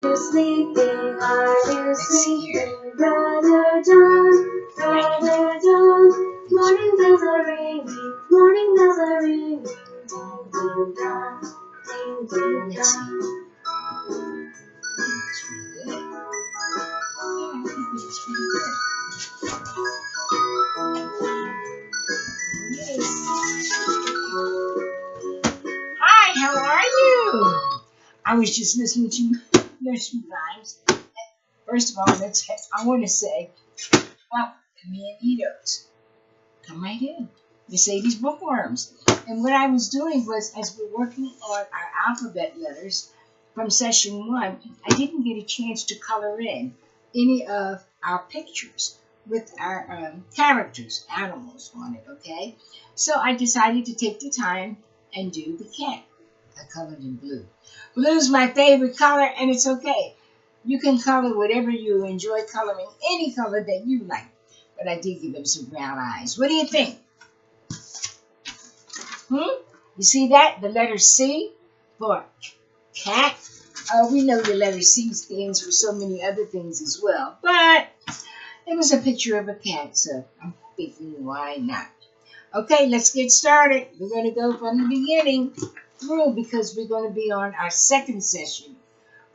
You sleeping? Are you sleeping, Brother John? Brother John. Morning bells are ringing. Morning bells are ringing. Ding ding dong. Ding ding dong. Hi, how are you? I was just listening to nursery rhymes. First of all, I want to say, well, come in, Edos. Come right in. Mercedes bookworms. And what I was doing was, as we're working on our alphabet letters from session 1, I didn't get a chance to color in any of our pictures with our characters, animals on it, okay? So I decided to take the time and do the cat. I colored in blue. Blue's my favorite color, and it's okay. You can color whatever you enjoy coloring, any color that you like. But I did give him some brown eyes. What do you think? You see that? The letter C for cat. We know the letter C stands for so many other things as well. But it was a picture of a cat, so I'm thinking, why not? Okay, let's get started. We're going to go from the beginning through because we're going to be on our second session,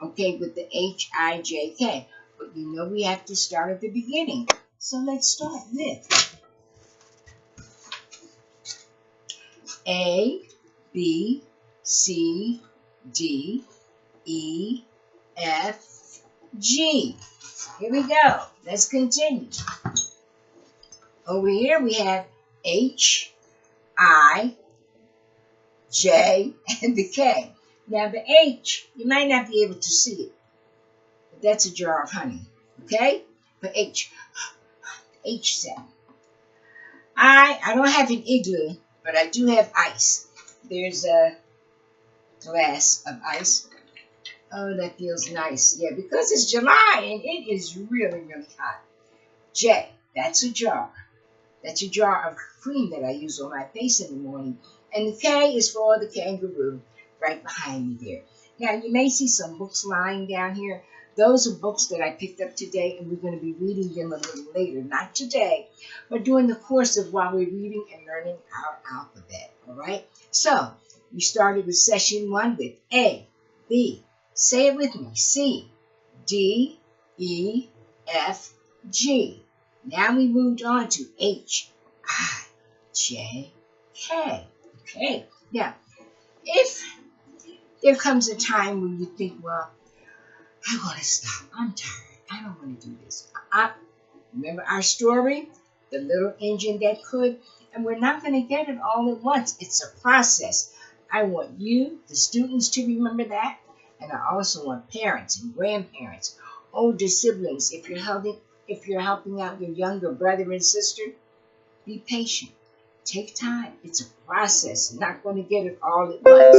okay, with the H-I-J-K. But you know we have to start at the beginning. So let's start with A, B, C, D, E, F, G. Here we go. Let's continue. Over here we have H, I, J, and the K. Now the H, you might not be able to see it, but that's a jar of honey. Okay? For H sound. I don't have an igloo, but I do have ice. There's a glass of ice. Oh, that feels nice. Yeah, because it's July and it is really, really hot. J, that's a jar. That's a jar of cream that I use on my face in the morning. And the K is for the kangaroo right behind me there. Now, you may see some books lying down here. Those are books that I picked up today, and we're going to be reading them a little later. Not today, but during the course of while we're reading and learning our alphabet. All right? So, we started with session 1 with A, B, say it with me, C, D, E, F, G. Now we moved on to H, I, J, K. Okay. Now, if there comes a time when you think, well, I want to stop. I'm tired. I don't want to do this. Remember our story? The little engine that could? And we're not going to get it all at once. It's a process. I want you, the students, to remember that. And I also want parents and grandparents, older siblings, if you're helping out your younger brother and sister, be patient. Take time. It's a process. You're not going to get it all at once.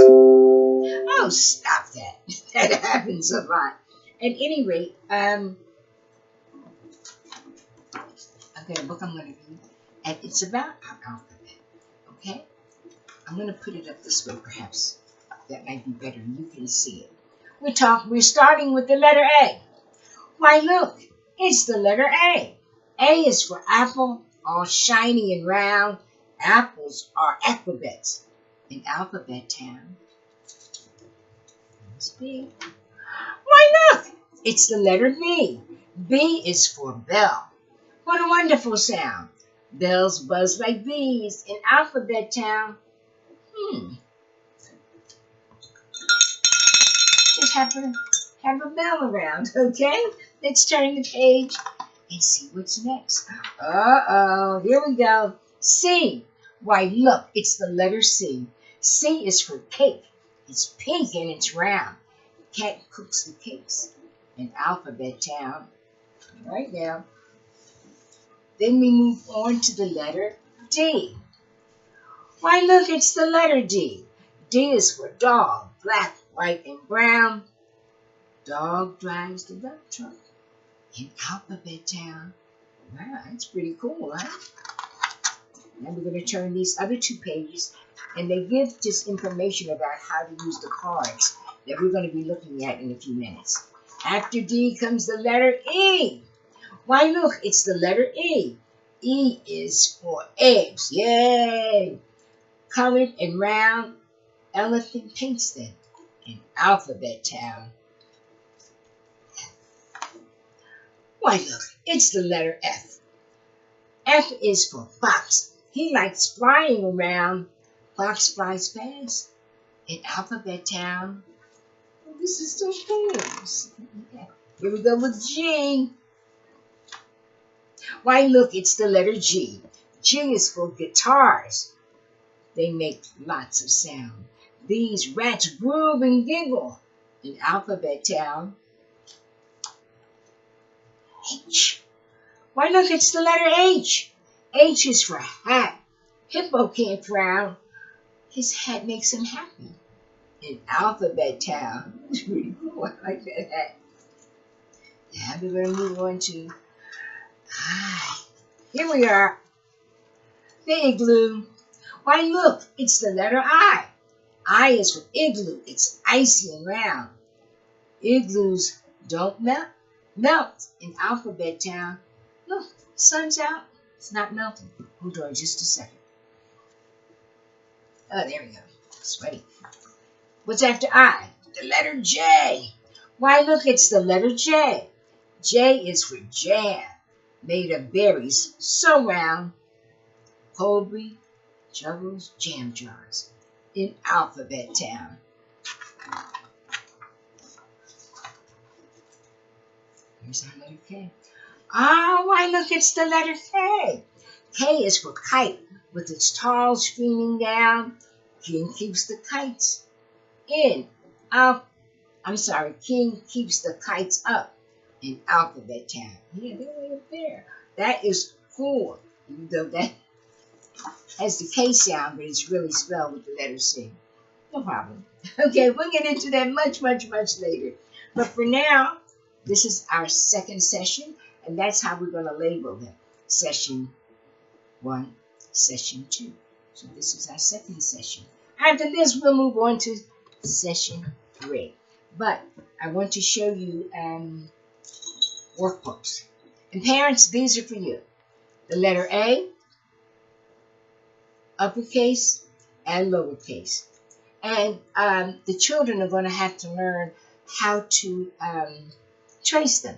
Oh, stop that. That happens a lot. At any rate, I've got a book I'm going to read, and it's about our alphabet. Okay? I'm going to put it up this way, perhaps. That might be better. You can see it. We're starting with the letter A. Why, look, it's the letter A. A is for apple, all shiny and round. Apples are alphabets. In Alphabet Town, it's B. Why, look, it's the letter B. B is for bell. What a wonderful sound. Bells buzz like bees in Alphabet Town. Just happen to have a bell around, okay? Let's turn the page and see what's next. Uh-oh, here we go. C. Why, look, it's the letter C. C is for cake. It's pink and it's round. Cat cooks the cakes in Alphabet Town. Right now. Then we move on to the letter D. Why, look, it's the letter D. D is for dog. Black, white, and brown. Dog drives the dump truck in Alphabet Town. Wow, that's pretty cool, huh? Now we're going to turn these other two pages, and they give just information about how to use the cards that we're going to be looking at in a few minutes. After D comes the letter E. Why, look, it's the letter E. E is for eggs. Yay! Colored and round, elephant paints them in Alphabet Town. Why, look, it's the letter F. F is for fox. He likes flying around. Fox flies fast in Alphabet Town. Oh, this is so cool. Yeah. Here we go with G. Why, look, it's the letter G. G is for guitars. They make lots of sound. These rats groove and giggle in Alphabet Town. H. Why, look, it's the letter H. H is for hat. Hippo can't frown. His hat makes him happy in Alphabet Town. It's pretty cool. I like that hat. Now we're going to move on to I. Here we are. The igloo. Why, look, it's the letter I. I is for igloo. It's icy and round. Igloos don't melt in Alphabet Town. Look, sun's out. It's not melting. Hold on just a second. Oh, there we go. Sweaty. What's after I? The letter J. Why, look, it's the letter J. J is for jam, made of berries so round. Colby juggles jam jars in Alphabet Town. Here's our letter K. Oh, why, look, it's the letter K. K is for kite, with its tall streaming down. King keeps the kites in. King keeps the kites up in Alphabet Town. Yeah, they're way up there. That is cool, even though that has the K sound, but it's really spelled with the letter C. No problem. Okay, we'll get into that much, much, much later. But for now, this is our second session, and that's how we're going to label them. Session 1, Session 2. So this is our second session. After this, we'll move on to Session 3. But I want to show you workbooks. And parents, these are for you. The letter A, uppercase and lowercase. And the children are going to have to learn how to trace them.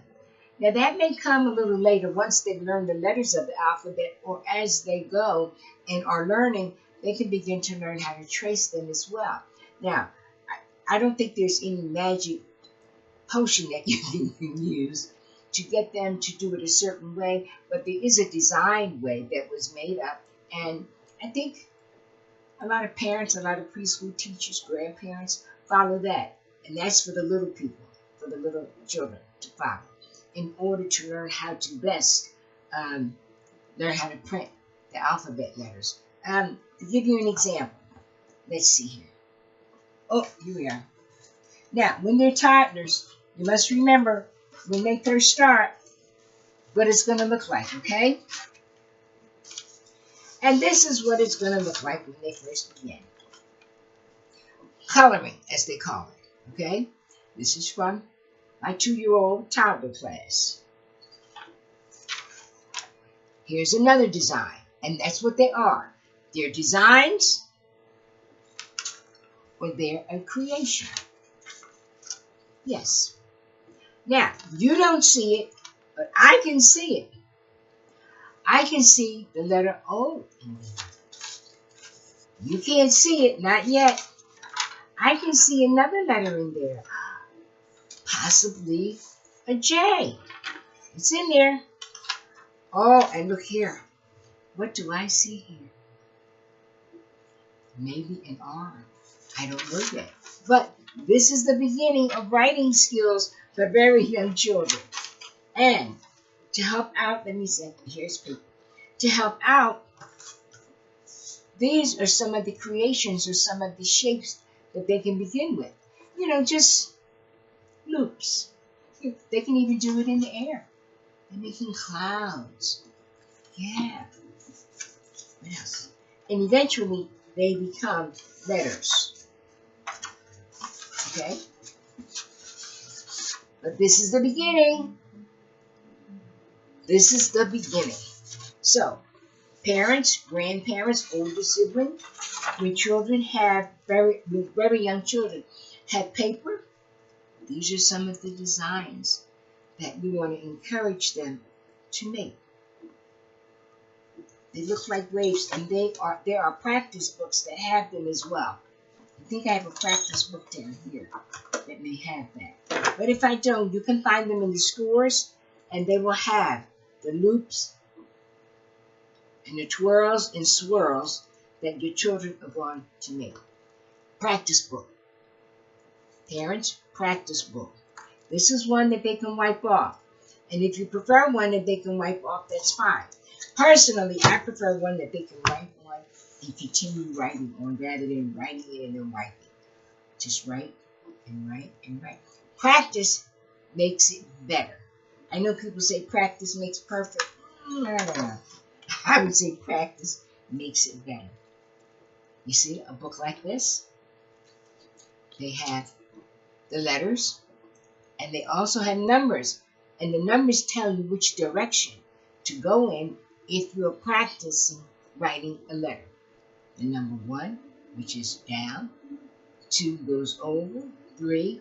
Now that may come a little later once they've learned the letters of the alphabet, or as they go and are learning, they can begin to learn how to trace them as well. Now, I don't think there's any magic potion that you can use to get them to do it a certain way, but there is a design way that was made up, and I think a lot of parents, a lot of preschool teachers, grandparents follow that, and that's for the little people, for the little children to follow, in order to learn how to best learn how to print the alphabet letters. To give you an example, let's see here. Oh, here we are. Now, when they're toddlers, you must remember when they first start what it's going to look like, okay? And this is what it's going to look like when they first begin. Coloring, as they call it, okay? This is from my 2-year-old toddler class. Here's another design, and that's what they are. They're designs, or they're a creation. Yes. Now, you don't see it, but I can see it. I can see the letter O in there. You can't see it, not yet. I can see another letter in there. Possibly a J. It's in there. Oh, and look here. What do I see here? Maybe an R. I don't know yet. But this is the beginning of writing skills for very young children. And to help out, let me say, here's paper. To help out, these are some of the creations or some of the shapes that they can begin with. You know, just loops. They can even do it in the air. They're making clouds. Yeah. What else? And eventually, they become letters. Okay? But this is the beginning. This is the beginning. So, parents, grandparents, older siblings, when children have very young children have paper, these are some of the designs that we want to encourage them to make. They look like waves, and there are practice books that have them as well. I think I have a practice book down here that may have that. But if I don't, you can find them in the stores, and they will have the loops and the twirls and swirls that your children are going to make. Practice book. Parents, practice book. This is one that they can wipe off. And if you prefer one that they can wipe off, that's fine. Personally, I prefer one that they can wipe on and continue writing on rather than writing it and then wiping. Just write and write and write. Practice makes it better. I know people say practice makes perfect. No. I would say practice makes it better. You see, a book like this, they have the letters, and they also have numbers. And the numbers tell you which direction to go in if you're practicing writing a letter. The number 1, which is down, 2 goes over, 3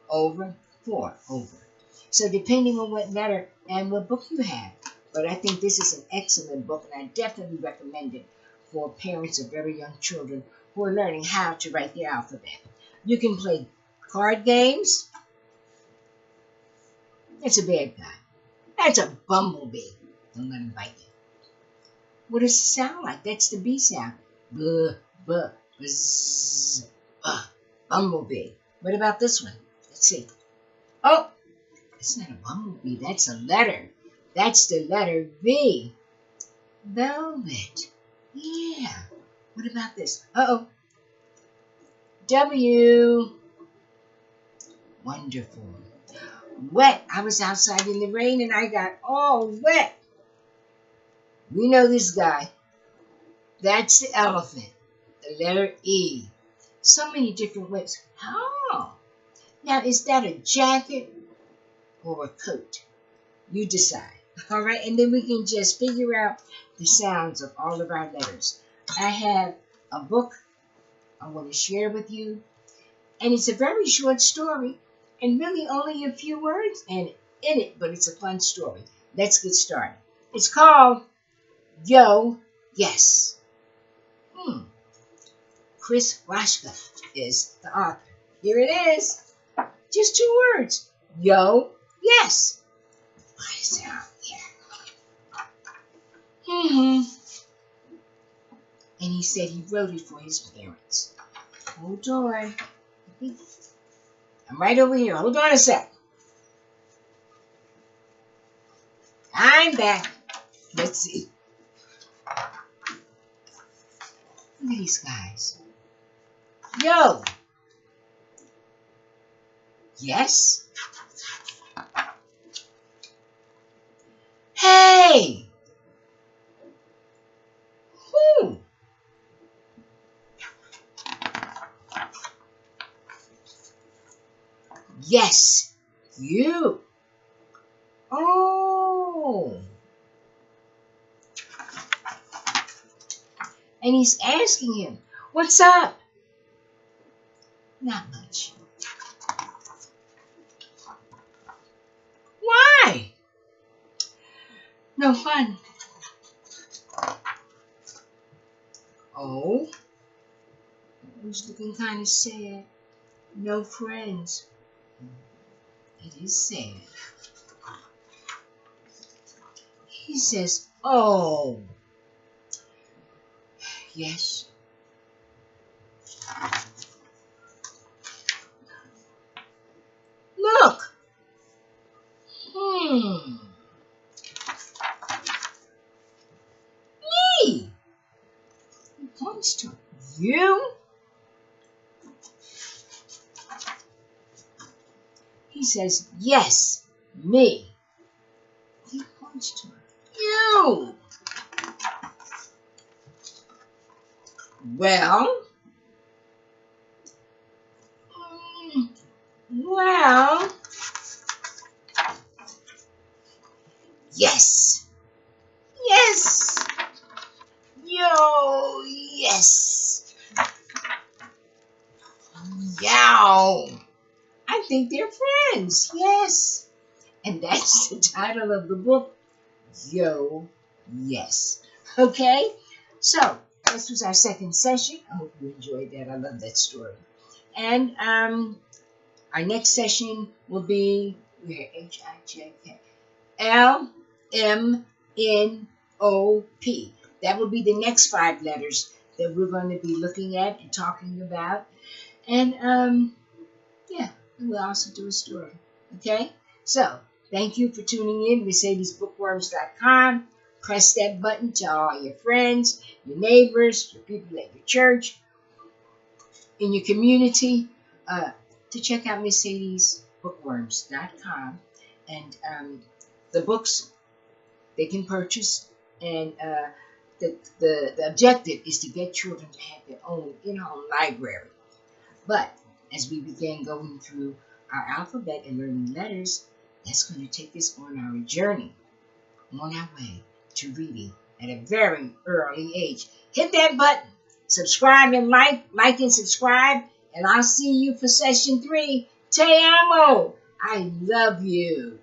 over, 4 over. So depending on what letter and what book you have. But I think this is an excellent book, and I definitely recommend it for parents of very young children who are learning how to write the alphabet. You can play card games. That's a bad guy. That's a bumblebee. Don't let him bite you. What does it sound like? That's the B sound. Buh, buh, buzz, bumblebee. What about this one? Let's see. Oh, it's not a bumblebee. That's a letter. That's the letter V. Velvet. Yeah. What about this? Uh-oh. W. Wonderful. Wet. I was outside in the rain and I got all wet. We know this guy. That's the elephant. The letter E. So many different ways. Oh. Now, is that a jacket or a coat? You decide. All right. And then we can just figure out the sounds of all of our letters. I have a book I want to share with you. And it's a very short story. And really only a few words in it, but it's a fun story. Let's get started. It's called Yo, Yes. Chris Washka is the author. Here it is. Just 2 words. Yo, yes. What is out there? And he said he wrote it for his parents. Hold on. I'm right over here. Hold on a sec. I'm back. Let's see. Look at these guys. Yo. Yes. Hey. Who? Yes. You. Oh. And he's asking him, what's up? Not much. Why? No fun. Oh, he's looking kind of sad. No friends. It is sad. He says, oh, yes. Look. Me. He points to you. He says, yes, me. He points to you. Well, Yes. Yes. Yo, yes. Yow. I think they're friends. Yes. And that's the title of the book. Yo, yes. Okay? So, this was our second session. I hope you enjoyed that. I love that story. And our next session will be H-I-J-K L-M-N-O-P. That will be the next 5 letters that we're going to be looking at and talking about. And yeah, we'll also do a story. Okay? So, thank you for tuning in. MercedesBookworms.com. Press that button, tell all your friends, your neighbors, your people at your church, in your community, to check out MercedesBookworms.com. And the books they can purchase. And the objective is to get children to have their own in-home library. But as we begin going through our alphabet and learning letters, that's going to take us on our journey, on our way to reading at a very early age. Hit that button, subscribe and like and subscribe, and I'll see you for session 3. Te amo. I love you.